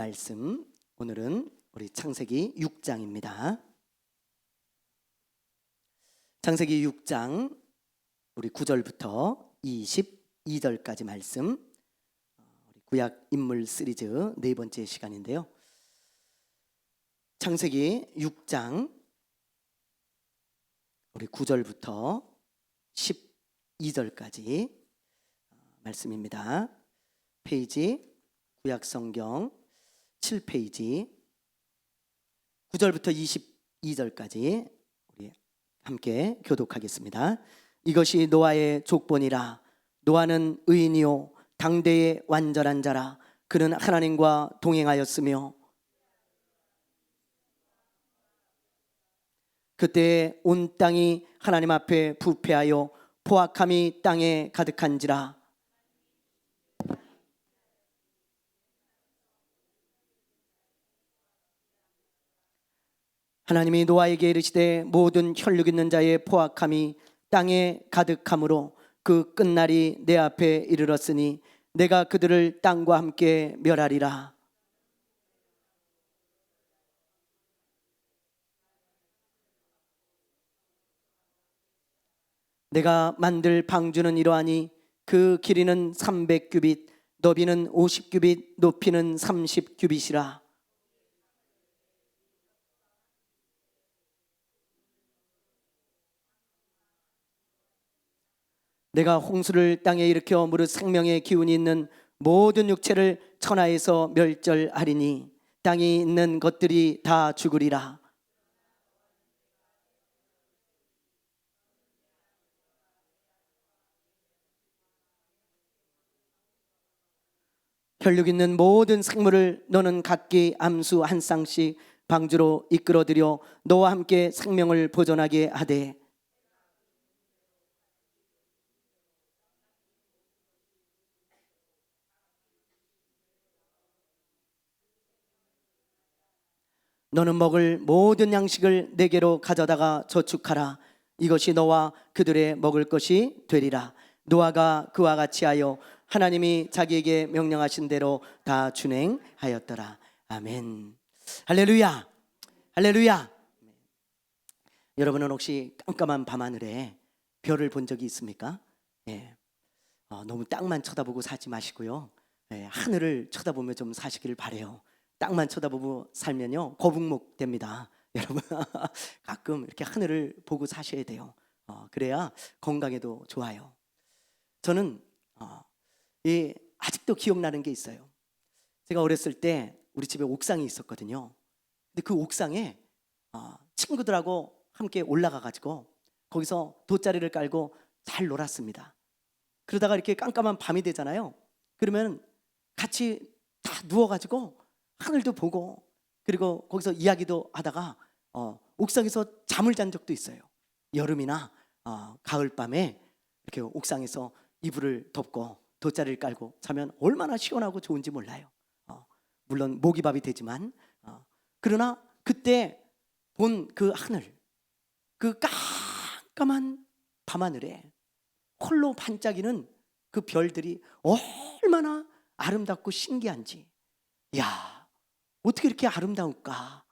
말씀, 오늘은 우리 창세기 6장입니다. 창세기 6장 우리 9절부터 22절까지 말씀, 우리 구약 인물 시리즈 네 번째 시간인데요. 창세기 6장 우리 9절부터 12절까지 말씀입니다. 페이지 구약성경 7페이지 9절부터 22절까지 우리 함께 교독하겠습니다. 이것이 노아의 족본이라. 노아는 의인이요 당대의 완전한 자라. 그는 하나님과 동행하였으며 그때 온 땅이 하나님 앞에 부패하여 포악함이 땅에 가득한지라. 하나님이 노아에게 이르시되 모든 혈육 있는 자의 포악함이 땅에 가득함으로 그 끝날이 내 앞에 이르렀으니 내가 그들을 땅과 함께 멸하리라. 내가 만들 방주는 이러하니 그 길이는 300규빗, 너비는 50규빗, 높이는 30규빗이라. 내가 홍수를 땅에 일으켜 무릇 생명의 기운이 있는 모든 육체를 천하에서 멸절하리니 땅에 있는 것들이 다 죽으리라. 혈육 있는 모든 생물을 너는 각기 암수 한 쌍씩 방주로 이끌어들여 너와 함께 생명을 보존하게 하되 너는 먹을 모든 양식을 내게로 가져다가 저축하라. 이것이 너와 그들의 먹을 것이 되리라. 노아가 그와 같이 하여 하나님이 자기에게 명령하신 대로 다 준행하였더라. 아멘. 할렐루야. 할렐루야. 여러분은 혹시 깜깜한 밤하늘에 별을 본 적이 있습니까? 예. 너무 땅만 쳐다보고 사지 마시고요. 예, 하늘을 쳐다보며 좀 사시기를 바래요. 땅만 쳐다보고 살면요 거북목 됩니다. 여러분 가끔 이렇게 하늘을 보고 사셔야 돼요. 그래야 건강에도 좋아요. 저는 아직도 기억나는 게 있어요. 제가 어렸을 때 우리 집에 옥상이 있었거든요. 근데 그 옥상에 친구들하고 함께 올라가 가지고 거기서 돗자리를 깔고 잘 놀았습니다. 그러다가 이렇게 깜깜한 밤이 되잖아요. 그러면 같이 다 누워가지고 하늘도 보고 그리고 거기서 이야기도 하다가 옥상에서 잠을 잔 적도 있어요. 여름이나 가을밤에 이렇게 옥상에서 이불을 덮고 돗자리를 깔고 자면 얼마나 시원하고 좋은지 몰라요. 물론 모기밥이 되지만 그러나 그때 본 그 하늘, 그 깜깜한 밤하늘에 홀로 반짝이는 그 별들이 얼마나 아름답고 신기한지, 야 어떻게 이렇게 아름다울까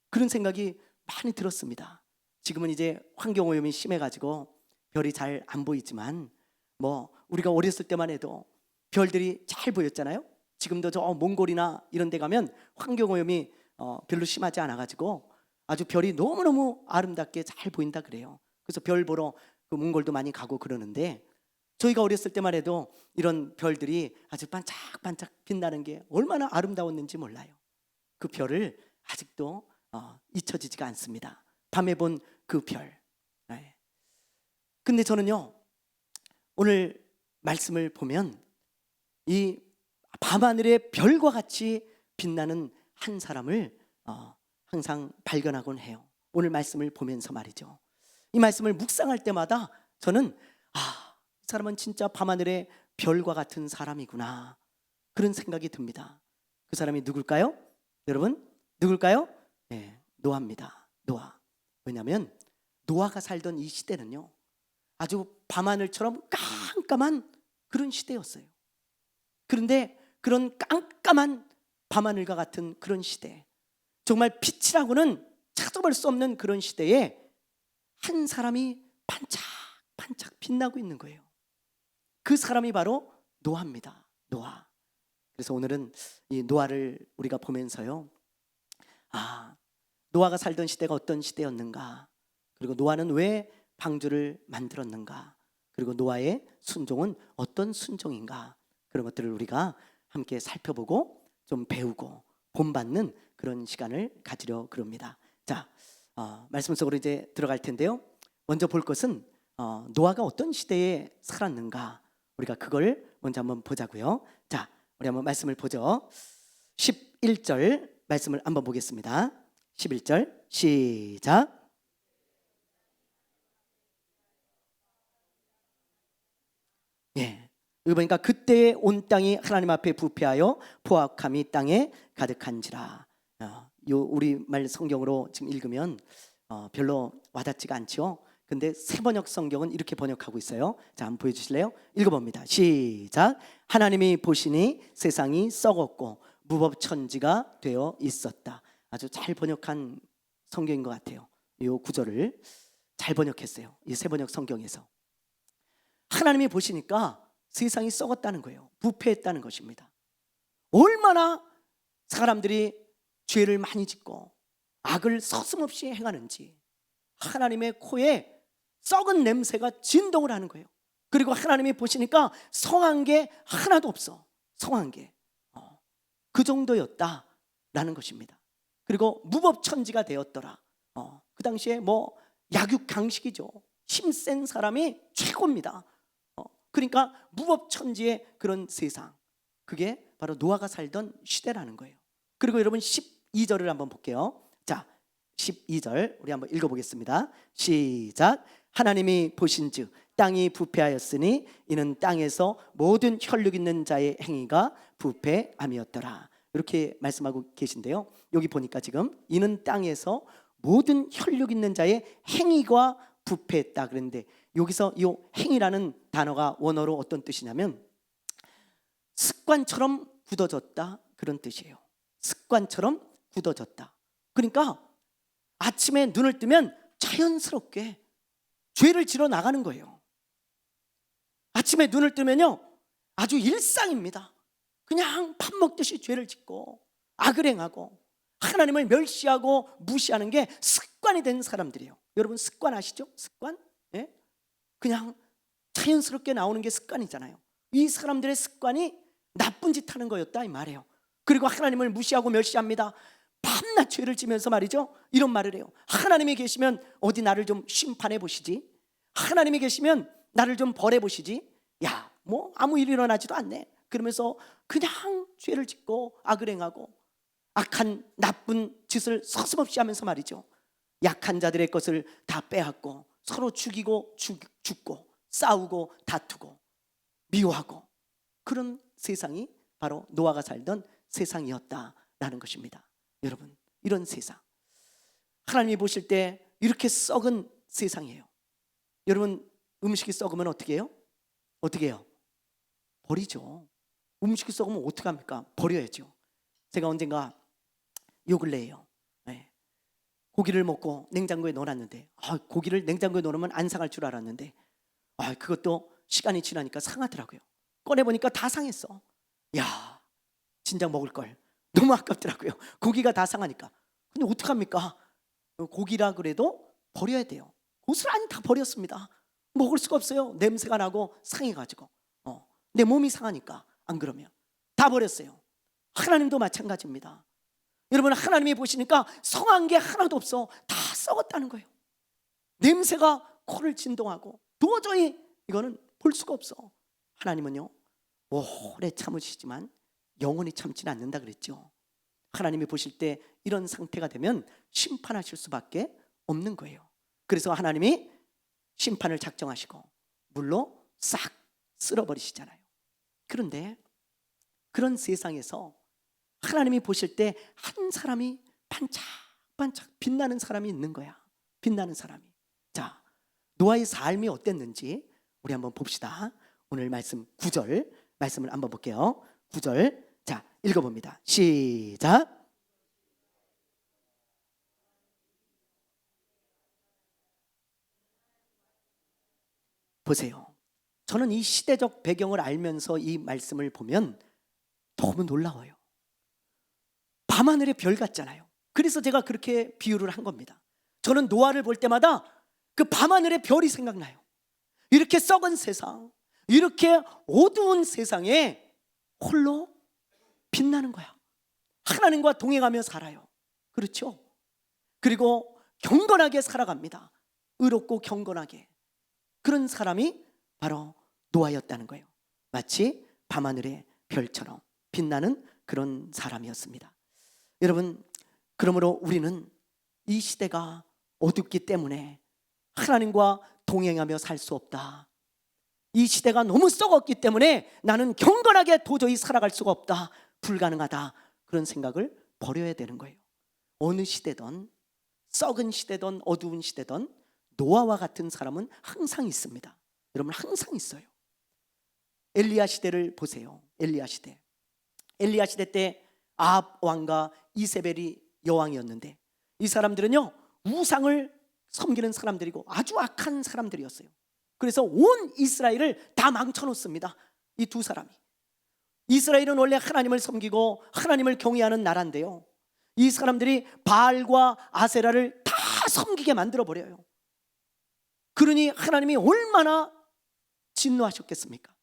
그런 생각이 많이 들었습니다. 지금은 이제 환경오염이 심해가지고 별이 잘 안 보이지만 우리가 어렸을 때만 해도 별들이 잘 보였잖아요. 지금도 저 몽골이나 이런 데 가면 환경오염이 별로 심하지 않아가지고 아주 별이 너무너무 아름답게 잘 보인다 그래요. 그래서 별 보러 그 몽골도 많이 가고 그러는데 저희가 어렸을 때만 해도 이런 별들이 아주 반짝반짝 빛나는 게 얼마나 아름다웠는지 몰라요. 그 별을 아직도 잊혀지지가 않습니다. 밤에 본 그 별. 네. 근데 저는요 오늘 말씀을 보면 이 밤하늘의 별과 같이 빛나는 한 사람을 항상 발견하곤 해요. 오늘 말씀을 보면서 말이죠. 이 말씀을 묵상할 때마다 저는 이 사람은 진짜 밤하늘의 별과 같은 사람이구나 그런 생각이 듭니다. 그 사람이 누굴까요? 여러분 누굴까요? 네, 노아입니다. 노아. 왜냐하면 노아가 살던 이 시대는요 아주 밤하늘처럼 깜깜한 그런 시대였어요. 그런데 그런 깜깜한 밤하늘과 같은 그런 시대, 정말 빛이라고는 찾아볼 수 없는 그런 시대에 한 사람이 반짝반짝 빛나고 있는 거예요. 그 사람이 바로 노아입니다. 노아. 그래서 오늘은 이 노아를 우리가 보면서요, 노아가 살던 시대가 어떤 시대였는가, 그리고 노아는 왜 방주를 만들었는가, 그리고 노아의 순종은 어떤 순종인가, 그런 것들을 우리가 함께 살펴보고 좀 배우고 본받는 그런 시간을 가지려 그럽니다. 자, 말씀 속으로 이제 들어갈 텐데요, 먼저 볼 것은 노아가 어떤 시대에 살았는가, 우리가 그걸 먼저 한번 보자고요. 자, 우리 한번 말씀을 보죠. 11절 말씀을 한번 보겠습니다. 11절 시작. 예, 여기 보니까 그때의 온 땅이 하나님 앞에 부패하여 포악함이 땅에 가득한지라. 우리말 성경으로 지금 읽으면 별로 와닿지가 않죠. 근데 새번역 성경은 이렇게 번역하고 있어요. 자, 한번 보여주실래요? 읽어봅니다. 시작. 하나님이 보시니 세상이 썩었고 무법천지가 되어 있었다. 아주 잘 번역한 성경인 것 같아요. 이 구절을 잘 번역했어요. 이 새번역 성경에서 하나님이 보시니까 세상이 썩었다는 거예요. 부패했다는 것입니다. 얼마나 사람들이 죄를 많이 짓고 악을 서슴없이 행하는지 하나님의 코에 썩은 냄새가 진동을 하는 거예요. 그리고 하나님이 보시니까 성한 게 하나도 없어. 성한 게 그 정도였다라는 것입니다. 그리고 무법천지가 되었더라. 그 당시에 뭐 약육강식이죠. 힘센 사람이 최고입니다. 그러니까 무법천지의 그런 세상, 그게 바로 노아가 살던 시대라는 거예요. 그리고 여러분 12절을 한번 볼게요. 자, 12절 우리 한번 읽어보겠습니다. 시작. 하나님이 보신즉 땅이 부패하였으니 이는 땅에서 모든 혈육 있는 자의 행위가 부패함이었더라. 이렇게 말씀하고 계신데요, 여기 보니까 지금 이는 땅에서 모든 혈육 있는 자의 행위가 부패했다 그랬는데, 여기서 이 행위라는 단어가 원어로 어떤 뜻이냐면 습관처럼 굳어졌다 그런 뜻이에요. 습관처럼 굳어졌다. 그러니까 아침에 눈을 뜨면 자연스럽게 죄를 지러 나가는 거예요. 아침에 눈을 뜨면요, 아주 일상입니다. 그냥 밥 먹듯이 죄를 짓고 악을 행하고 하나님을 멸시하고 무시하는 게 습관이 된 사람들이에요. 여러분 습관 아시죠? 습관? 예? 그냥 자연스럽게 나오는 게 습관이잖아요. 이 사람들의 습관이 나쁜 짓 하는 거였다 이 말이에요. 그리고 하나님을 무시하고 멸시합니다. 밤낮 죄를 지면서 말이죠, 이런 말을 해요. 하나님이 계시면 어디 나를 좀 심판해 보시지, 하나님이 계시면 나를 좀 벌해 보시지, 야, 뭐 아무 일 일어나지도 않네. 그러면서 그냥 죄를 짓고 악을 행하고 악한 나쁜 짓을 서슴없이 하면서 말이죠, 약한 자들의 것을 다 빼앗고 서로 죽이고 죽고 싸우고 다투고 미워하고, 그런 세상이 바로 노아가 살던 세상이었다라는 것입니다. 여러분, 이런 세상, 하나님이 보실 때 이렇게 썩은 세상이에요. 여러분, 음식이 썩으면 어떻게 해요? 어떻게 해요? 버리죠. 음식이 썩으면 어떻게 합니까? 버려야죠. 제가 언젠가 요 근래에요, 고기를 먹고 냉장고에 넣어놨는데, 고기를 냉장고에 넣으면 안 상할 줄 알았는데 그것도 시간이 지나니까 상하더라고요. 꺼내보니까 다 상했어. 야, 진작 먹을 걸. 너무 아깝더라고요. 고기가 다 상하니까. 근데 어떡합니까? 고기라 그래도 버려야 돼요. 고스란히 다 버렸습니다. 먹을 수가 없어요. 냄새가 나고 상해가지고. 내 몸이 상하니까. 안 그러면 다 버렸어요. 하나님도 마찬가지입니다. 여러분, 하나님이 보시니까 성한 게 하나도 없어. 다 썩었다는 거예요. 냄새가 코를 진동하고 도저히 이거는 볼 수가 없어. 하나님은요, 오래 참으시지만 영원히 참지는 않는다 그랬죠. 하나님이 보실 때 이런 상태가 되면 심판하실 수밖에 없는 거예요. 그래서 하나님이 심판을 작정하시고 물로 싹 쓸어버리시잖아요. 그런데 그런 세상에서 하나님이 보실 때 한 사람이 반짝반짝 빛나는 사람이 있는 거야. 빛나는 사람이. 자, 노아의 삶이 어땠는지 우리 한번 봅시다. 오늘 말씀 9절 말씀을 한번 볼게요. 9절. 자, 읽어봅니다. 시작. 보세요. 저는 이 시대적 배경을 알면서 이 말씀을 보면 너무 놀라워요. 밤하늘의 별 같잖아요. 그래서 제가 그렇게 비유를 한 겁니다. 저는 노아를 볼 때마다 그 밤하늘의 별이 생각나요. 이렇게 썩은 세상, 이렇게 어두운 세상에 홀로 빛나는 거야. 하나님과 동행하며 살아요. 그렇죠? 그리고 경건하게 살아갑니다. 의롭고 경건하게. 그런 사람이 바로 노아였다는 거예요. 마치 밤하늘의 별처럼 빛나는 그런 사람이었습니다. 여러분, 그러므로 우리는 이 시대가 어둡기 때문에 하나님과 동행하며 살 수 없다. 이 시대가 너무 썩었기 때문에 나는 경건하게 도저히 살아갈 수가 없다. 불가능하다. 그런 생각을 버려야 되는 거예요. 어느 시대든, 썩은 시대든 어두운 시대든 노아와 같은 사람은 항상 있습니다. 여러분, 항상 있어요. 엘리야 시대를 보세요. 엘리야 시대. 엘리야 시대 때 아합 왕과 이세벨이 여왕이었는데, 이 사람들은요 우상을 섬기는 사람들이고 아주 악한 사람들이었어요. 그래서 온 이스라엘을 다 망쳐놓습니다. 이 두 사람이. 이스라엘은 원래 하나님을 섬기고 하나님을 경외하는 나라인데요, 이 사람들이 바알과 아세라를 다 섬기게 만들어버려요. 그러니 하나님이 얼마나 진노하셨겠습니까?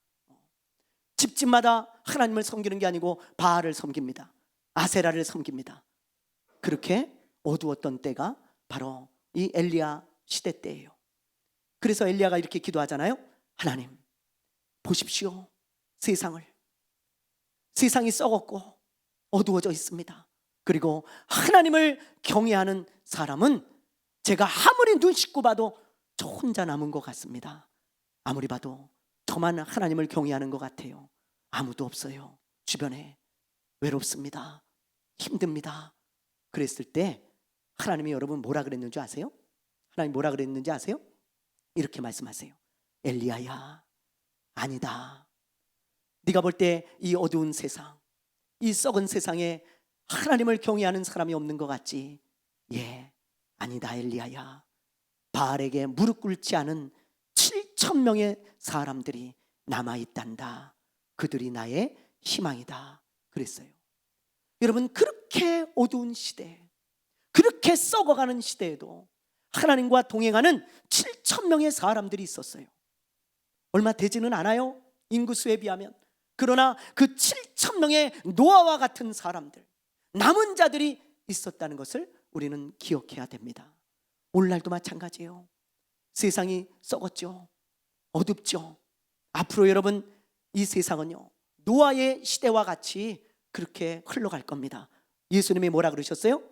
집집마다 하나님을 섬기는 게 아니고 바알을 섬깁니다. 아세라를 섬깁니다. 그렇게 어두웠던 때가 바로 이 엘리야 시대 때예요. 그래서 엘리야가 이렇게 기도하잖아요. 하나님, 보십시오. 세상이 썩었고 어두워져 있습니다. 그리고 하나님을 경외하는 사람은 제가 아무리 눈 씻고 봐도 저 혼자 남은 것 같습니다. 아무리 봐도 저만 하나님을 경외하는 것 같아요. 아무도 없어요. 주변에 외롭습니다. 힘듭니다. 그랬을 때 하나님이 여러분 뭐라 그랬는지 아세요? 하나님 뭐라 그랬는지 아세요? 이렇게 말씀하세요. 엘리야야, 아니다. 네가 볼 때 이 어두운 세상, 이 썩은 세상에 하나님을 경외하는 사람이 없는 것 같지? 예, 아니다 엘리야야. 바알에게 무릎 꿇지 않은 7,000명의 사람들이 남아있단다. 그들이 나의 희망이다. 그랬어요. 여러분, 그렇게 어두운 시대, 그렇게 썩어가는 시대에도 하나님과 동행하는 7,000명의 사람들이 있었어요. 얼마 되지는 않아요, 인구수에 비하면. 그러나 그 7,000명의 노아와 같은 사람들, 남은 자들이 있었다는 것을 우리는 기억해야 됩니다. 오늘날도 마찬가지예요. 세상이 썩었죠. 어둡죠. 앞으로 여러분, 이 세상은요 노아의 시대와 같이 그렇게 흘러갈 겁니다. 예수님이 뭐라 그러셨어요?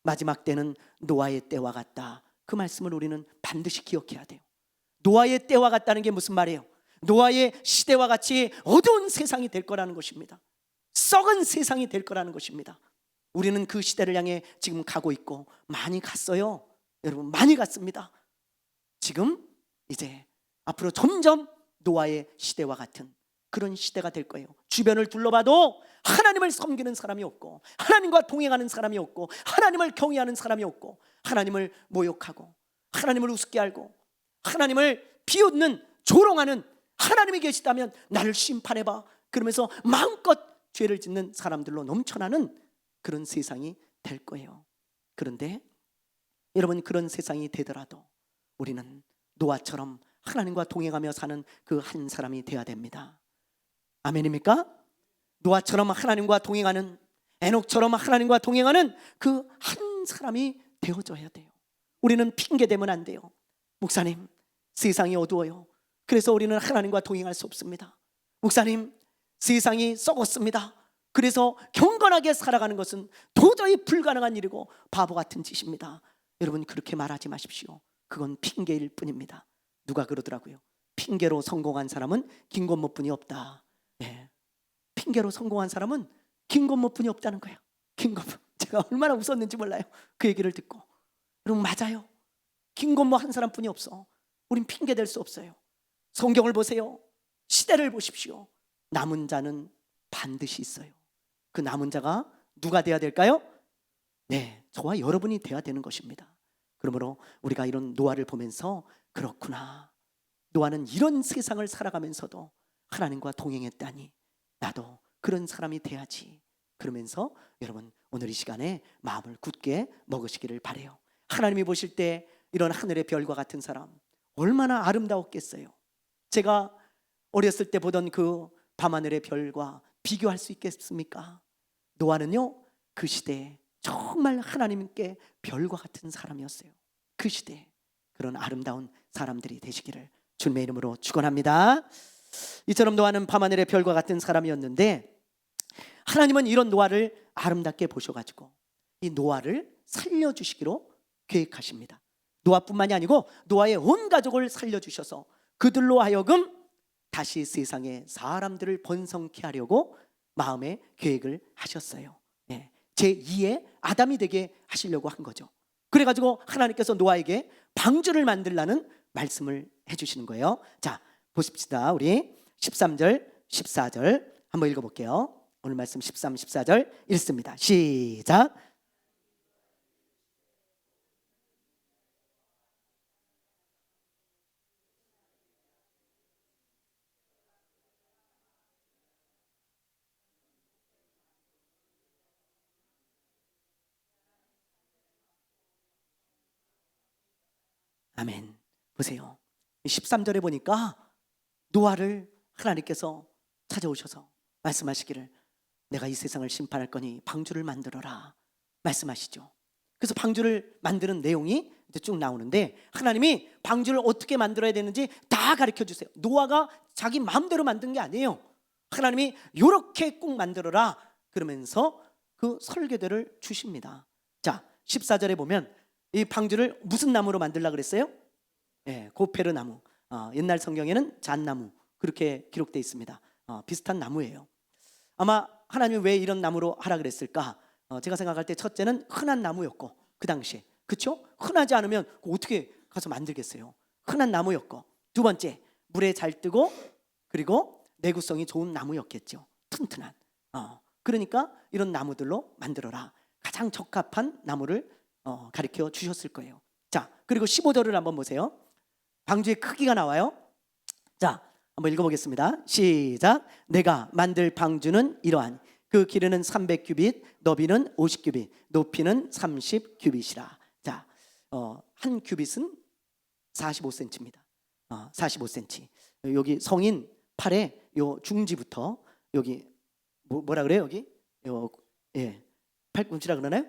마지막 때는 노아의 때와 같다. 그 말씀을 우리는 반드시 기억해야 돼요. 노아의 때와 같다는 게 무슨 말이에요? 노아의 시대와 같이 어두운 세상이 될 거라는 것입니다. 썩은 세상이 될 거라는 것입니다. 우리는 그 시대를 향해 지금 가고 있고 많이 갔어요. 여러분, 많이 갔습니다. 지금 이제 앞으로 점점 노아의 시대와 같은 그런 시대가 될 거예요. 주변을 둘러봐도 하나님을 섬기는 사람이 없고, 하나님과 동행하는 사람이 없고, 하나님을 경외하는 사람이 없고, 하나님을 모욕하고, 하나님을 우습게 알고, 하나님을 비웃는, 조롱하는, 하나님이 계시다면 나를 심판해봐 그러면서 마음껏 죄를 짓는 사람들로 넘쳐나는 그런 세상이 될 거예요. 그런데 여러분, 그런 세상이 되더라도 우리는 노아처럼 하나님과 동행하며 사는 그 한 사람이 되어야 됩니다. 아멘입니까? 노아처럼 하나님과 동행하는, 에녹처럼 하나님과 동행하는 그 한 사람이 되어줘야 돼요. 우리는 핑계 대면 안 돼요. 목사님, 세상이 어두워요. 그래서 우리는 하나님과 동행할 수 없습니다. 목사님, 세상이 썩었습니다. 그래서 경건하게 살아가는 것은 도저히 불가능한 일이고 바보 같은 짓입니다. 여러분, 그렇게 말하지 마십시오. 그건 핑계일 뿐입니다. 누가 그러더라고요. 핑계로 성공한 사람은 김건모뿐이 없다. 예. 핑계로 성공한 사람은 김건모뿐이 없다는 거예요. 김건모. 제가 얼마나 웃었는지 몰라요. 그 얘기를 듣고. 여러분, 맞아요. 김건모 한 사람뿐이 없어. 우린 핑계 댈 수 없어요. 성경을 보세요. 시대를 보십시오. 남은 자는 반드시 있어요. 그 남은 자가 누가 돼야 될까요? 네, 저와 여러분이 돼야 되는 것입니다. 그러므로 우리가 이런 노아를 보면서 그렇구나, 노아는 이런 세상을 살아가면서도 하나님과 동행했다니 나도 그런 사람이 돼야지. 그러면서 여러분 오늘 이 시간에 마음을 굳게 먹으시기를 바라요. 하나님이 보실 때 이런 하늘의 별과 같은 사람 얼마나 아름다웠겠어요. 제가 어렸을 때 보던 그 밤하늘의 별과 비교할 수 있겠습니까? 노아는요, 그 시대에 정말 하나님께 별과 같은 사람이었어요. 그 시대에 그런 아름다운 사람들이 되시기를 주님의 이름으로 축원합니다. 이처럼 노아는 밤하늘의 별과 같은 사람이었는데 하나님은 이런 노아를 아름답게 보셔가지고 이 노아를 살려주시기로 계획하십니다. 노아뿐만이 아니고 노아의 온 가족을 살려주셔서 그들로 하여금 다시 세상에 사람들을 번성케 하려고 마음의 계획을 하셨어요. 제2의 아담이 되게 하시려고 한 거죠. 그래가지고 하나님께서 노아에게 방주를 만들라는 말씀을 해주시는 거예요. 자, 보십시다. 우리 13절 14절 한번 읽어볼게요. 오늘 말씀 13, 14절 읽습니다. 시작. 아멘. 보세요. 13절에 보니까 노아를 하나님께서 찾아오셔서 말씀하시기를 내가 이 세상을 심판할 거니 방주를 만들어라 말씀하시죠. 그래서 방주를 만드는 내용이 이제 쭉 나오는데 하나님이 방주를 어떻게 만들어야 되는지 다 가르쳐 주세요. 노아가 자기 마음대로 만든 게 아니에요. 하나님이 이렇게 꼭 만들어라 그러면서 그 설계도를 주십니다. 자, 14절에 보면 이 방주를 무슨 나무로 만들려고 그랬어요? 고페르 나무. 옛날 성경에는 잣나무 그렇게 기록되어 있습니다. 비슷한 나무예요. 아마 하나님이 왜 이런 나무로 하라 그랬을까? 제가 생각할 때 첫째는 흔한 나무였고 그 당시에, 그렇죠? 흔하지 않으면 어떻게 가서 만들겠어요? 흔한 나무였고, 두 번째 물에 잘 뜨고 그리고 내구성이 좋은 나무였겠죠. 튼튼한. 그러니까 이런 나무들로 만들어라. 가장 적합한 나무를 가르쳐 주셨을 거예요. 자, 그리고 15절을 한번 보세요. 방주의 크기가 나와요. 자, 한번 읽어보겠습니다. 시작. 내가 만들 방주는 이러한 그 길이는 300규빗, 너비는 50규빗, 높이는 30규빗이라. 자, 한 규빗은 45cm입니다. 45cm. 여기 성인 팔의 요 중지부터 여기 뭐라 그래요? 여기 팔꿈치라 그러나요?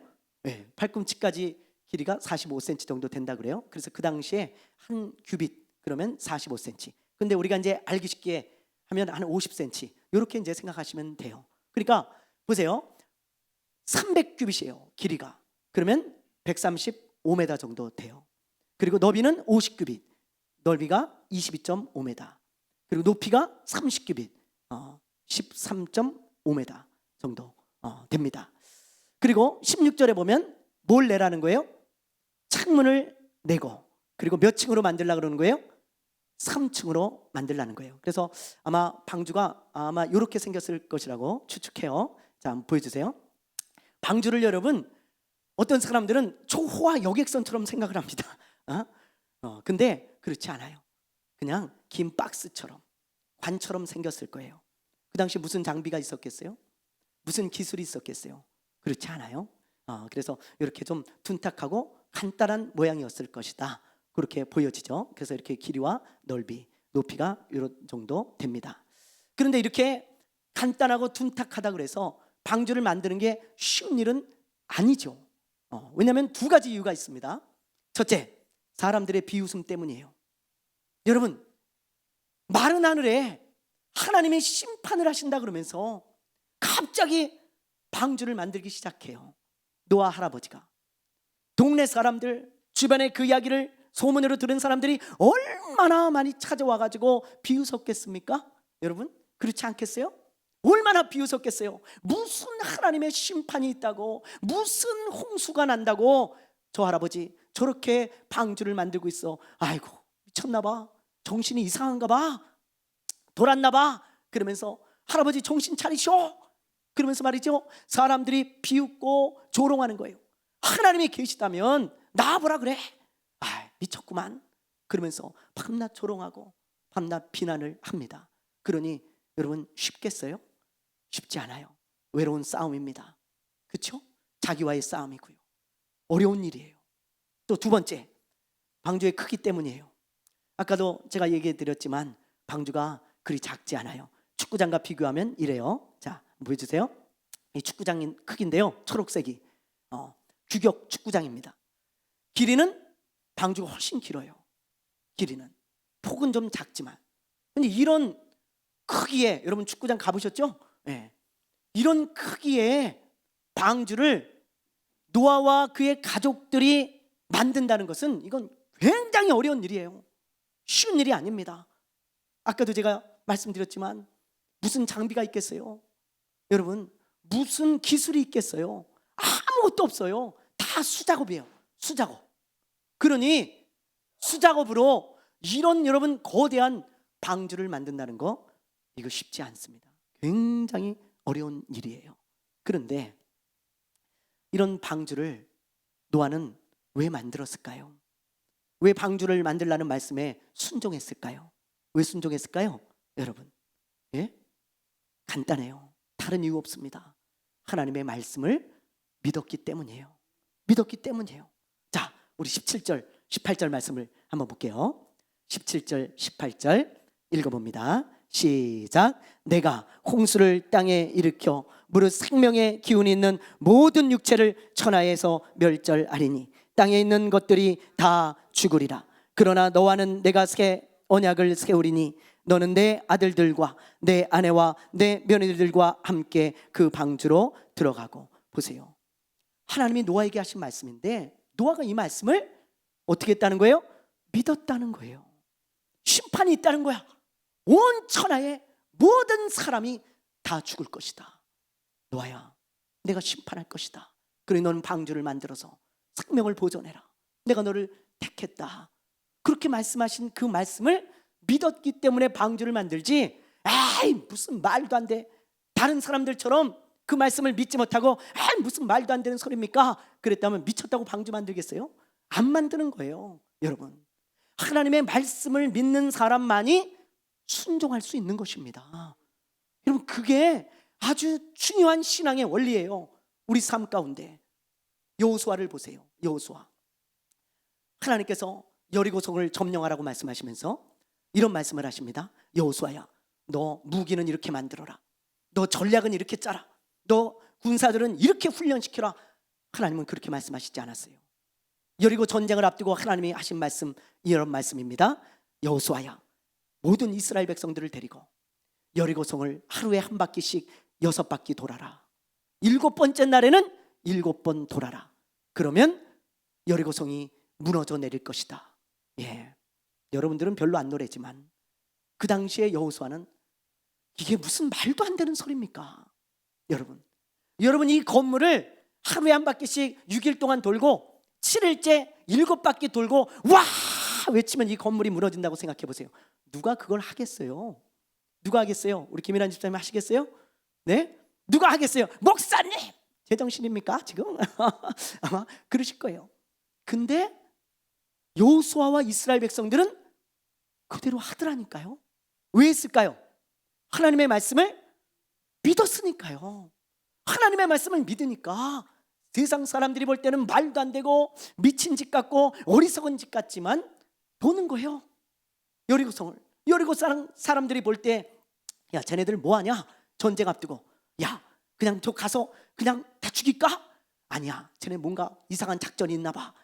팔꿈치까지 길이가 45cm 정도 된다 그래요. 그래서 그 당시에 한 규빗 그러면 45cm. 근데 우리가 이제 알기 쉽게 하면 한 50cm 이렇게 이제 생각하시면 돼요. 그러니까 보세요. 300규빗이에요. 길이가. 그러면 135m 정도 돼요. 그리고 너비는 50규빗. 넓이가 22.5m. 그리고 높이가 30규빗. 13.5m 정도 됩니다. 그리고 16절에 보면 뭘 내라는 거예요? 창문을 내고, 그리고 몇 층으로 만들려고 그러는 거예요? 3층으로 만들라는 거예요. 그래서 아마 방주가 아마 이렇게 생겼을 것이라고 추측해요. 자, 한번 보여주세요. 방주를 여러분 어떤 사람들은 초호화 여객선처럼 생각을 합니다. 근데 그렇지 않아요. 그냥 긴 박스처럼, 관처럼 생겼을 거예요. 그 당시 무슨 장비가 있었겠어요? 무슨 기술이 있었겠어요? 그렇지 않아요. 그래서 이렇게 좀 둔탁하고 간단한 모양이었을 것이다. 그렇게 보여지죠. 그래서 이렇게 길이와 넓이, 높이가 이런 정도 됩니다. 그런데 이렇게 간단하고 둔탁하다 그래서 방주를 만드는 게 쉬운 일은 아니죠. 왜냐하면 두 가지 이유가 있습니다. 첫째, 사람들의 비웃음 때문이에요. 여러분, 마른 하늘에 하나님의 심판을 하신다 그러면서 갑자기 방주를 만들기 시작해요. 노아 할아버지가. 동네 사람들, 주변에 그 이야기를 소문으로 들은 사람들이 얼마나 많이 찾아와가지고 비웃었겠습니까? 여러분, 그렇지 않겠어요? 얼마나 비웃었겠어요? 무슨 하나님의 심판이 있다고, 무슨 홍수가 난다고 저 할아버지 저렇게 방주를 만들고 있어. 아이고, 미쳤나 봐. 정신이 이상한가 봐. 돌았나 봐. 그러면서 할아버지 정신 차리셔. 그러면서 말이죠, 사람들이 비웃고 조롱하는 거예요. 하나님이 계시다면 나와보라 그래. 아, 미쳤구만. 그러면서 밤낮 조롱하고 밤낮 비난을 합니다. 그러니 여러분, 쉽겠어요? 쉽지 않아요. 외로운 싸움입니다. 그렇죠? 자기와의 싸움이고요. 어려운 일이에요. 또 두 번째, 방주의 크기 때문이에요. 아까도 제가 얘기해 드렸지만 방주가 그리 작지 않아요. 축구장과 비교하면 이래요. 자, 보여주세요. 이 축구장 크기인데요, 초록색이 규격 축구장입니다. 길이는 방주가 훨씬 길어요. 길이는, 폭은 좀 작지만. 근데 이런 크기에, 여러분 축구장 가보셨죠? 네. 이런 크기의 방주를 노아와 그의 가족들이 만든다는 것은 이건 굉장히 어려운 일이에요. 쉬운 일이 아닙니다. 아까도 제가 말씀드렸지만 무슨 장비가 있겠어요? 여러분, 무슨 기술이 있겠어요? 아무것도 없어요. 다 수작업이에요. 수작업. 그러니 수작업으로 이런 여러분 거대한 방주를 만든다는 거, 이거 쉽지 않습니다. 굉장히 어려운 일이에요. 그런데 이런 방주를 노아는 왜 만들었을까요? 왜 방주를 만들라는 말씀에 순종했을까요? 왜 순종했을까요? 여러분, 예? 간단해요. 다른 이유 없습니다. 하나님의 말씀을 믿었기 때문이에요. 믿었기 때문이에요. 자, 우리 17절, 18절 말씀을 한번 볼게요. 17절, 18절 읽어봅니다. 시작. 내가 홍수를 땅에 일으켜 무릇 생명의 기운이 있는 모든 육체를 천하에서 멸절하리니 땅에 있는 것들이 다 죽으리라. 그러나 너와는 내가 새 언약을 세우리니 너는 내 아들들과 내 아내와 내 며느리들과 함께 그 방주로 들어가고. 보세요, 하나님이 노아에게 하신 말씀인데 노아가 이 말씀을 어떻게 했다는 거예요? 믿었다는 거예요. 심판이 있다는 거야. 온 천하의 모든 사람이 다 죽을 것이다. 노아야, 내가 심판할 것이다. 그러니 너는 방주를 만들어서 생명을 보존해라. 내가 너를 택했다. 그렇게 말씀하신 그 말씀을 믿었기 때문에 방주를 만들지, 에이 무슨 말도 안 돼, 다른 사람들처럼 그 말씀을 믿지 못하고 에이 무슨 말도 안 되는 소리입니까? 그랬다면 미쳤다고 방주 만들겠어요? 안 만드는 거예요. 여러분, 하나님의 말씀을 믿는 사람만이 순종할 수 있는 것입니다. 여러분, 그게 아주 중요한 신앙의 원리예요. 우리 삶 가운데 여호수아를 보세요. 여호수아, 하나님께서 여리고성을 점령하라고 말씀하시면서 이런 말씀을 하십니다. 여호수아야, 너 무기는 이렇게 만들어라. 너 전략은 이렇게 짜라. 너 군사들은 이렇게 훈련시켜라. 하나님은 그렇게 말씀하시지 않았어요. 여리고 전쟁을 앞두고 하나님이 하신 말씀, 이런 말씀입니다. 여호수아야, 모든 이스라엘 백성들을 데리고 여리고성을 하루에 한 바퀴씩 6바퀴 돌아라. 7번째 날에는 7번 돌아라. 그러면 여리고성이 무너져 내릴 것이다. 예, 여러분들은 별로 안 노래지만 그 당시에 여호수아는 이게 무슨 말도 안 되는 소리입니까? 여러분 이 건물을 하루에 한 바퀴씩 6일 동안 돌고 7일째 7바퀴 돌고 와 외치면 이 건물이 무너진다고 생각해 보세요. 누가 그걸 하겠어요? 누가 하겠어요? 우리 김일환 집사님 하시겠어요? 네? 누가 하겠어요? 목사님! 제정신입니까 지금? 아마 그러실 거예요. 근데 여호수아와 이스라엘 백성들은 그대로 하더라니까요. 왜 했을까요? 하나님의 말씀을 믿었으니까요. 하나님의 말씀을 믿으니까 세상 사람들이 볼 때는 말도 안 되고 미친 짓 같고 어리석은 짓 같지만 보는 거예요. 여리고 사람들이 볼 때, 야 쟤네들 뭐하냐? 전쟁 앞두고, 야 그냥 저 가서 그냥 다 죽일까? 아니야, 쟤네 뭔가 이상한 작전이 있나 봐.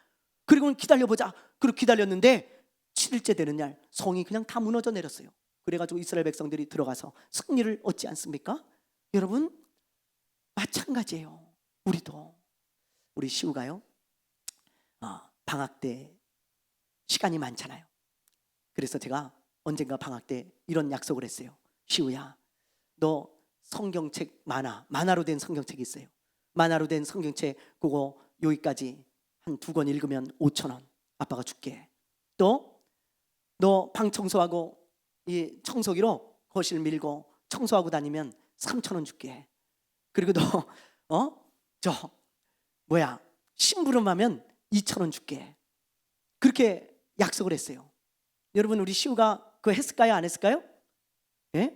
그리고 기다려보자. 그리고 기다렸는데 7일째 되는 날 성이 그냥 다 무너져 내렸어요. 그래가지고 이스라엘 백성들이 들어가서 승리를 얻지 않습니까? 여러분, 마찬가지예요. 우리 시우가요, 방학 때 시간이 많잖아요. 그래서 제가 언젠가 방학 때 이런 약속을 했어요. 시우야, 너 성경책 만화로 된 성경책이 있어요. 만화로 된 성경책 그거 여기까지 한 2권 읽으면 5,000원 아빠가 줄게. 또 너 방 청소하고 이 청소기로 거실 밀고 청소하고 다니면 3,000원 줄게. 그리고 너 저 뭐야 심부름하면 2,000원 줄게. 그렇게 약속을 했어요. 여러분 우리 시우가 그거 했을까요? 안 했을까요? 예?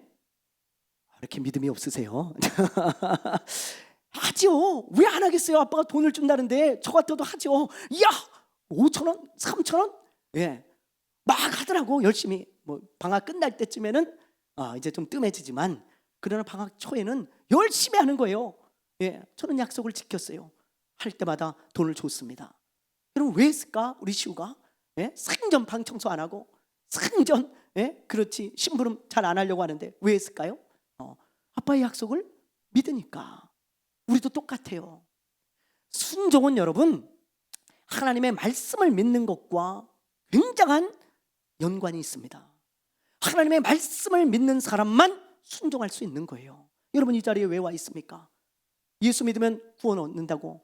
이렇게 믿음이 없으세요? 하죠. 왜 안 하겠어요? 아빠가 돈을 준다는데 저 같아도 하죠. 야 5,000원? 3,000원? 예, 막 하더라고. 열심히. 뭐 방학 끝날 때쯤에는 이제 좀 뜸해지지만 그러나 방학 초에는 열심히 하는 거예요. 예, 저는 약속을 지켰어요. 할 때마다 돈을 줬습니다. 여러분 왜 했을까? 우리 시우가 예? 생전 방 청소 안 하고 생전 예? 그렇지 심부름 잘 안 하려고 하는데 왜 했을까요? 아빠의 약속을 믿으니까. 우리도 똑같아요. 순종은 여러분 하나님의 말씀을 믿는 것과 굉장한 연관이 있습니다. 하나님의 말씀을 믿는 사람만 순종할 수 있는 거예요. 여러분 이 자리에 왜 와 있습니까? 예수 믿으면 구원 얻는다고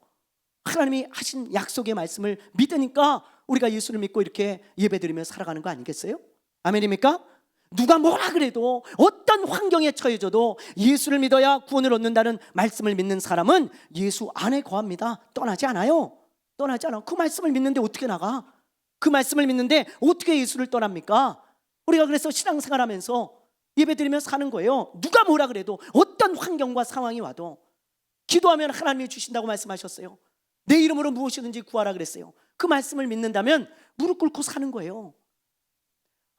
하나님이 하신 약속의 말씀을 믿으니까 우리가 예수를 믿고 이렇게 예배드리며 살아가는 거 아니겠어요? 아멘입니까? 누가 뭐라 그래도 어떤 환경에 처해져도 예수를 믿어야 구원을 얻는다는 말씀을 믿는 사람은 예수 안에 거합니다. 떠나지 않아요. 떠나지 않아. 그 말씀을 믿는데 어떻게 나가? 그 말씀을 믿는데 어떻게 예수를 떠납니까? 우리가 그래서 신앙생활하면서 예배드리며 사는 거예요. 누가 뭐라 그래도 어떤 환경과 상황이 와도 기도하면 하나님이 주신다고 말씀하셨어요. 내 이름으로 무엇이든지 구하라 그랬어요. 그 말씀을 믿는다면 무릎 꿇고 사는 거예요.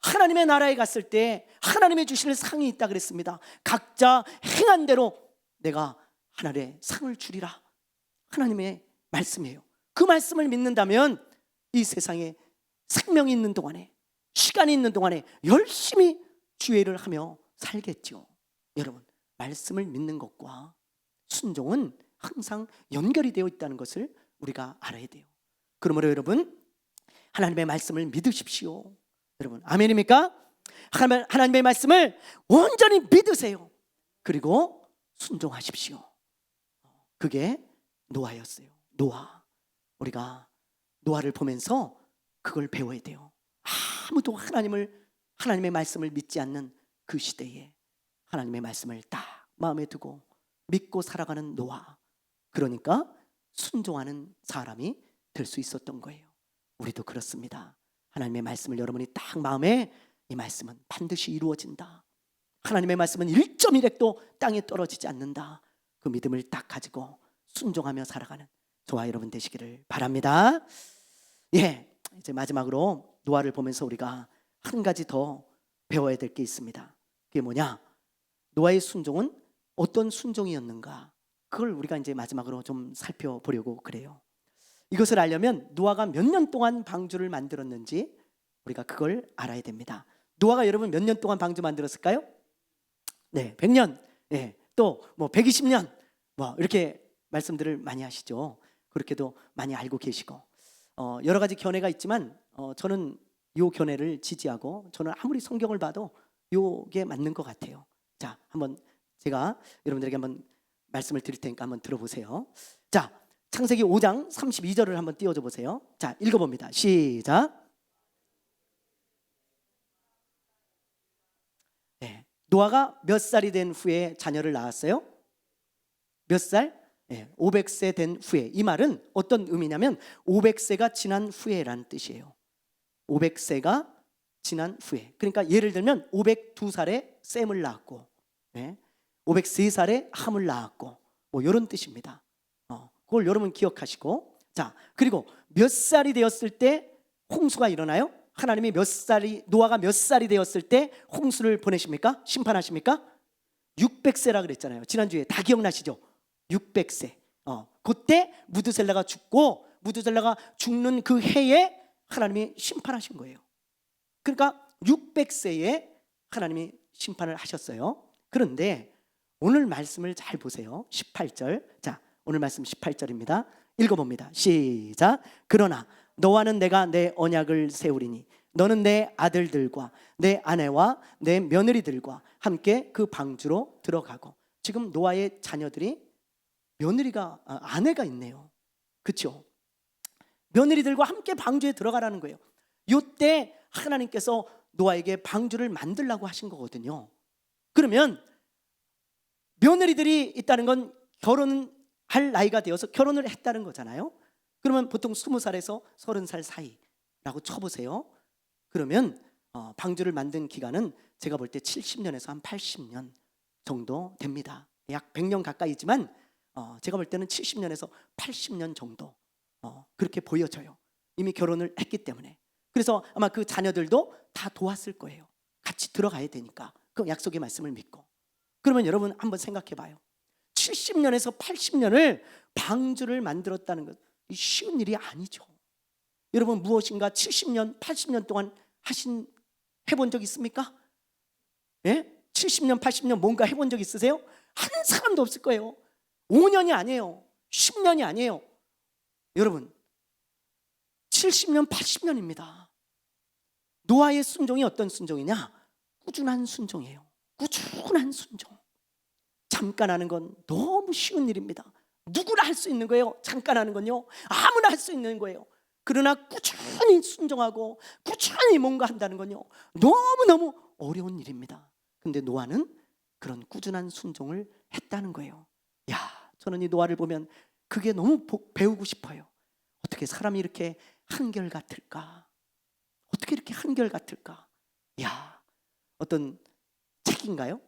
하나님의 나라에 갔을 때 하나님의 주실 상이 있다 그랬습니다. 각자 행한 대로 내가 하늘의 상을 주리라. 하나님의 말씀이에요. 그 말씀을 믿는다면 이 세상에 생명이 있는 동안에 시간이 있는 동안에 열심히 주의 일을 하며 살겠죠. 여러분 말씀을 믿는 것과 순종은 항상 연결이 되어 있다는 것을 우리가 알아야 돼요. 그러므로 여러분 하나님의 말씀을 믿으십시오. 여러분 아멘입니까? 하나님의 말씀을 온전히 믿으세요. 그리고 순종하십시오. 그게 노아였어요. 노아. 우리가 노아를 보면서 그걸 배워야 돼요. 아무도 하나님의 말씀을 믿지 않는 그 시대에 하나님의 말씀을 딱 마음에 두고 믿고 살아가는 노아. 그러니까 순종하는 사람이 될 수 있었던 거예요. 우리도 그렇습니다. 하나님의 말씀을 여러분이 딱 마음에 이 말씀은 반드시 이루어진다. 하나님의 말씀은 1.1핵도 땅에 떨어지지 않는다. 그 믿음을 딱 가지고 순종하며 살아가는 저와 여러분 되시기를 바랍니다. 예, 이제 마지막으로 노아를 보면서 우리가 한 가지 더 배워야 될 게 있습니다. 그게 뭐냐? 노아의 순종은 어떤 순종이었는가? 그걸 우리가 이제 마지막으로 좀 살펴보려고 그래요. 이것을 알려면 노아가 몇 년 동안 방주를 만들었는지 우리가 그걸 알아야 됩니다. 노아가 여러분 몇 년 동안 방주 만들었을까요? 네, 100년, 네, 또 뭐 120년, 뭐 이렇게 말씀들을 많이 하시죠. 그렇게도 많이 알고 계시고 여러 가지 견해가 있지만 저는 요 견해를 지지하고 저는 아무리 성경을 봐도 요게 맞는 것 같아요. 자, 한번 제가 여러분들에게 한번 말씀을 드릴 테니까 한번 들어보세요. 자, 창세기 5장 32절을 한번 띄워줘 보세요. 자, 읽어봅니다. 시작. 네, 노아가 몇 살이 된 후에 자녀를 낳았어요? 몇 살? 네, 500세 된 후에. 이 말은 어떤 의미냐면 500세가 지난 후에라는 뜻이에요. 500세가 지난 후에. 그러니까 예를 들면 502살에 셈을 낳았고, 네, 503살에 함을 낳았고, 뭐 이런 뜻입니다. 그걸 여러분 기억하시고, 자, 그리고 몇 살이 되었을 때 홍수가 일어나요? 하나님이 노아가 몇 살이 되었을 때 홍수를 보내십니까? 심판하십니까? 600세라 그랬잖아요. 지난주에 다 기억나시죠? 600세. 그때 무드셀라가 죽고 무드셀라가 죽는 그 해에 하나님이 심판하신 거예요. 그러니까 600세에 하나님이 심판을 하셨어요. 그런데 오늘 말씀을 잘 보세요. 18절. 자, 오늘 말씀 18절입니다. 읽어봅니다. 시작. 그러나 너와는 내가 내 언약을 세우리니 너는 내 아들들과 내 아내와 내 며느리들과 함께 그 방주로 들어가고. 지금 노아의 자녀들이 아내가 있네요. 그렇죠? 며느리들과 함께 방주에 들어가라는 거예요. 이때 하나님께서 노아에게 방주를 만들라고 하신 거거든요. 그러면 며느리들이 있다는 건 결혼할 나이가 되어서 결혼을 했다는 거잖아요. 그러면 보통 20살에서 30살 사이라고 쳐보세요. 그러면 방주를 만든 기간은 제가 볼 때 70년에서 한 80년 정도 됩니다. 약 100년 가까이지만 제가 볼 때는 70년에서 80년 정도 그렇게 보여져요. 이미 결혼을 했기 때문에. 그래서 아마 그 자녀들도 다 도왔을 거예요. 같이 들어가야 되니까 그 약속의 말씀을 믿고. 그러면 여러분 한번 생각해 봐요. 70년에서 80년을 방주를 만들었다는 것, 쉬운 일이 아니죠. 여러분 무엇인가 70년, 80년 동안 해본 적 있습니까? 예? 70년, 80년 뭔가 해본 적 있으세요? 한 사람도 없을 거예요. 5년이 아니에요. 10년이 아니에요. 여러분 70년, 80년입니다. 노아의 순종이 어떤 순종이냐? 꾸준한 순종이에요. 꾸준한 순종. 잠깐 하는 건 너무 쉬운 일입니다. 누구나 할 수 있는 거예요. 잠깐 하는 건요, 아무나 할 수 있는 거예요. 그러나 꾸준히 순종하고 꾸준히 뭔가 한다는 건요, 너무너무 어려운 일입니다. 근데 노아는 그런 꾸준한 순종을 했다는 거예요. 야, 저는 이 노아를 보면 그게 너무 배우고 싶어요. 어떻게 사람이 이렇게 한결같을까? 어떻게 이렇게 한결같을까? 야, 어떤 책인가요?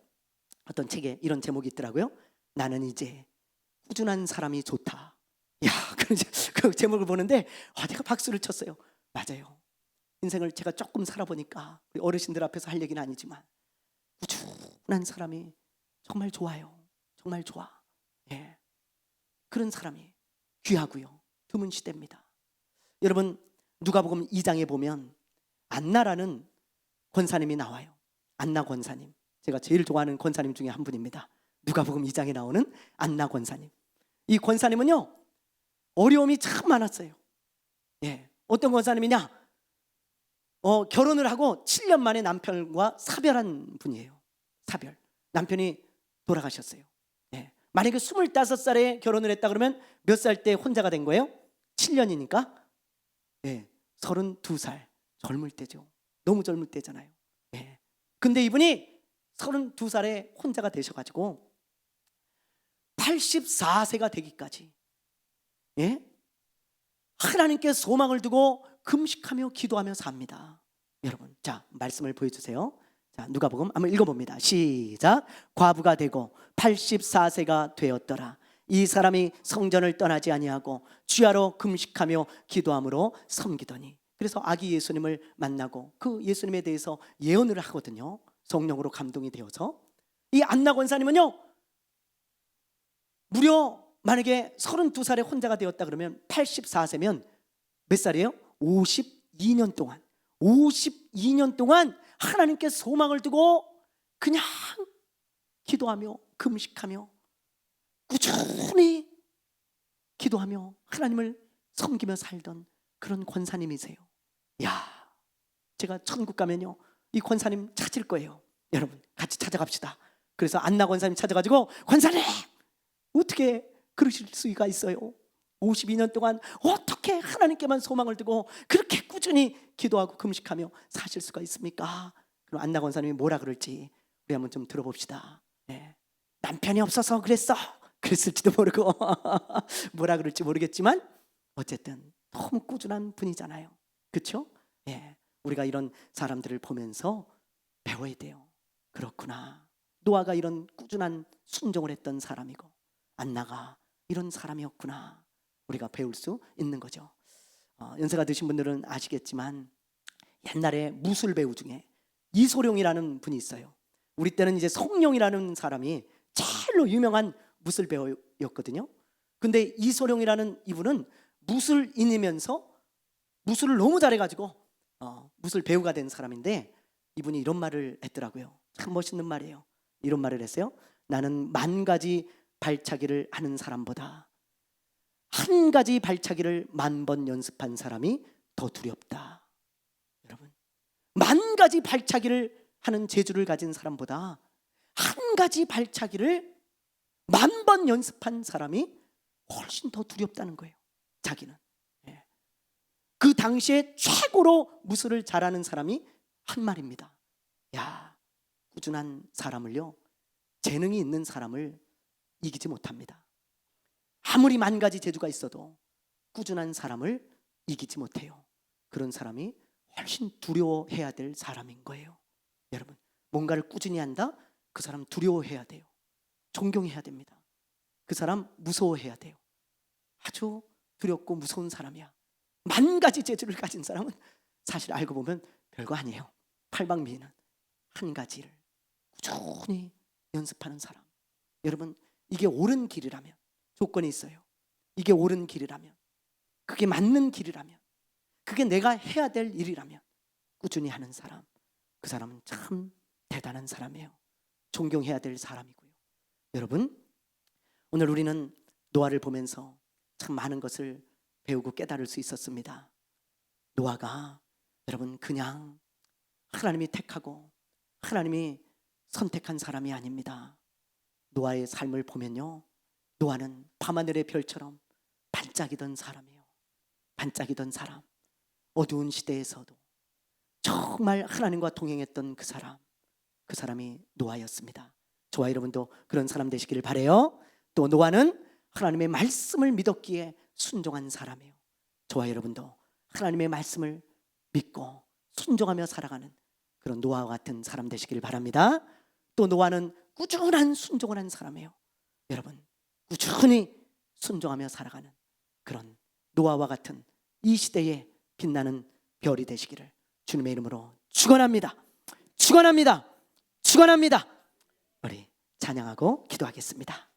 어떤 책에 이런 제목이 있더라고요. 나는 이제 꾸준한 사람이 좋다. 야, 그 제목을 보는데 제가 박수를 쳤어요. 맞아요. 인생을 제가 조금 살아보니까 우리 어르신들 앞에서 할 얘기는 아니지만 꾸준한 사람이 정말 좋아요. 정말 좋아. 예, 그런 사람이 귀하고요. 드문 시대입니다. 여러분 누가복음 2장에 보면 안나라는 권사님이 나와요. 안나 권사님. 제가 제일 좋아하는 권사님 중에 한 분입니다. 누가복음 2장에 나오는 안나 권사님. 이 권사님은요, 어려움이 참 많았어요. 예, 어떤 권사님이냐? 결혼을 하고 7년 만에 남편과 사별한 분이에요. 사별. 남편이 돌아가셨어요. 예, 만약에 25살에 결혼을 했다 그러면 몇 살 때 혼자가 된 거예요? 7년이니까 예, 32살. 젊을 때죠. 너무 젊을 때잖아요. 예. 근데 이분이 32살에 혼자가 되셔가지고 84세가 되기까지, 예? 하나님께 소망을 두고 금식하며 기도하며 삽니다. 여러분, 자, 말씀을 보여주세요. 자, 누가복음 한번 읽어봅니다. 시작. 과부가 되고 84세가 되었더라. 이 사람이 성전을 떠나지 아니하고 주야로 금식하며 기도함으로 섬기더니. 그래서 아기 예수님을 만나고 그 예수님에 대해서 예언을 하거든요. 성령으로 감동이 되어서. 이 안나 권사님은요, 무려 만약에 32살에 혼자가 되었다 그러면 84세면 몇 살이에요? 52년 동안 하나님께 소망을 두고 그냥 기도하며 금식하며 꾸준히 기도하며 하나님을 섬기며 살던 그런 권사님이세요. 야, 제가 천국 가면요, 이 권사님 찾을 거예요. 여러분 같이 찾아갑시다. 그래서 안나 권사님 찾아가지고, 권사님 어떻게 그러실 수가 있어요? 52년 동안 어떻게 하나님께만 소망을 두고 그렇게 꾸준히 기도하고 금식하며 사실 수가 있습니까? 그럼 안나 권사님이 뭐라 그럴지 우리 한번 좀 들어봅시다. 네. 남편이 없어서 그랬을지도 모르고 뭐라 그럴지 모르겠지만 어쨌든 너무 꾸준한 분이잖아요. 그렇죠? 예, 우리가 이런 사람들을 보면서 배워야 돼요. 그렇구나, 노아가 이런 꾸준한 순종을 했던 사람이고 안나가 이런 사람이었구나, 우리가 배울 수 있는 거죠. 연세가 드신 분들은 아시겠지만 옛날에 무술 배우 중에 이소룡이라는 분이 있어요. 우리 때는 이제 성룡이라는 사람이 제일로 유명한 무술 배우였거든요. 근데 이소룡이라는 이분은 무술인이면서 무술을 너무 잘해가지고 무술 배우가 된 사람인데, 이분이 이런 말을 했더라고요. 참 멋있는 말이에요. 이런 말을 했어요. 나는 10,000가지 발차기를 하는 사람보다 한 가지 발차기를 10,000번 연습한 사람이 더 두렵다. 여러분, 10,000가지 발차기를 하는 재주를 가진 사람보다 한 가지 발차기를 10,000번 연습한 사람이 훨씬 더 두렵다는 거예요. 자기는. 예. 그 당시에 최고로 무술을 잘하는 사람이 한 말입니다. 야, 꾸준한 사람을요, 재능이 있는 사람을 이기지 못합니다. 아무리 만 가지 재주가 있어도 꾸준한 사람을 이기지 못해요. 그런 사람이 훨씬 두려워해야 될 사람인 거예요. 여러분, 뭔가를 꾸준히 한다? 그 사람 두려워해야 돼요. 존경해야 됩니다. 그 사람 무서워해야 돼요. 아주 두렵고 무서운 사람이야. 만 가지 재주를 가진 사람은 사실 알고 보면 별거 아니에요. 팔방미인은 한 가지를 꾸준히 연습하는 사람. 여러분, 이게 옳은 길이라면, 조건이 있어요. 이게 옳은 길이라면, 그게 맞는 길이라면, 그게 내가 해야 될 일이라면 꾸준히 하는 사람, 그 사람은 참 대단한 사람이에요. 존경해야 될 사람이고요. 여러분, 오늘 우리는 노아를 보면서 참 많은 것을 배우고 깨달을 수 있었습니다. 노아가 여러분 그냥 하나님이 택하고 하나님이 선택한 사람이 아닙니다. 노아의 삶을 보면요, 노아는 밤하늘의 별처럼 반짝이던 사람이에요. 반짝이던 사람. 어두운 시대에서도 정말 하나님과 동행했던 그 사람이 노아였습니다. 저와 여러분도 그런 사람 되시기를 바라요. 또 노아는 하나님의 말씀을 믿었기에 순종한 사람이에요. 저와 여러분도 하나님의 말씀을 믿고 순종하며 살아가는 그런 노아와 같은 사람 되시기를 바랍니다. 또 노아는 꾸준한 순종을 한 사람이에요. 여러분, 꾸준히 순종하며 살아가는 그런 노아와 같은 이 시대에 빛나는 별이 되시기를 주님의 이름으로 축원합니다. 축원합니다. 축원합니다. 우리 찬양하고 기도하겠습니다.